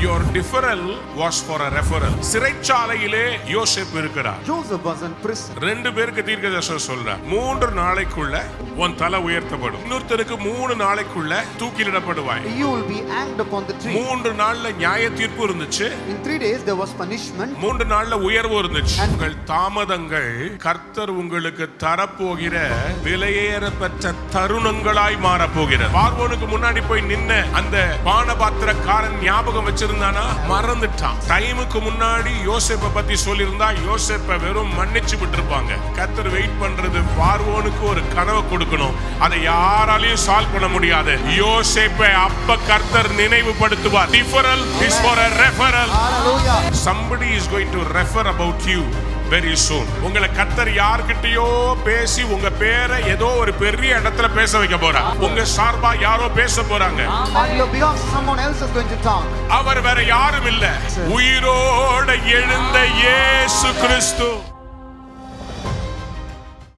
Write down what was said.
your deferral was for a referral. சிறைச்சாலையிலே யோசேப்பு இருக்கிறார். Joseph was in prison. ரெண்டு பேருக்கு தீர்க்கதரிசனம் சொல்றார். 3 நாளைக்குள்ள உன் தலை உயர்த்தப்படும். இன்னொருத்தருக்கு 3 நாளைக்குள்ள தூக்கிலிடப்படுவாய். You will be hanged upon the tree. 3 நாள்ல நியாய தீர்ப்பு இருந்துச்சு. In 3 days there was punishment. 3 நாள்ல உயர்வு இருந்துச்சு. உங்கள் தாமதங்கள் கர்த்தர் உங்களுக்கு தரப்போகிற விலையேறப்பெற்ற தருணங்களாய் மாறப்போகிறது. பார்வோனுக்கு முன்னாடி போய் நின்ன அந்த பானபாத்திரக்காரன் ஞாபகம் வச்சிருந்தானா? மறந்துட்டான். டைமுக்கு முன்னாடி யோசேப்பை பத்தி சொல்லியிருந்தா யோசேப்பை வெறும் மன்னிச்சு விட்டுருப்பாங்க. கர்த்தர் வெயிட் பண்றது பார்வோனுக்கு ஒரு கனவு கொடுக்கணும். அதை யாராலையும் சால்வ் பண்ண முடியாது. யோசேப்பை அப்ப கர்த்தர் நினைவுபடுத்துவார். Deferral is for a referral. Hallelujah. Somebody is going to refer about you very soon. உங்களை கர்த்தர் யார்கிட்டயோ பேசி உங்க பேரை ஏதோ ஒரு பெரிய இடத்துல பேச வைக்க போறார். உங்க சார்பா யாரோ பேச போறாங்க. On your behalf someone else is going to talk. அவர் வேற யாரும் இல்ல, உயிரோட எழுந்த இயேசு கிறிஸ்து.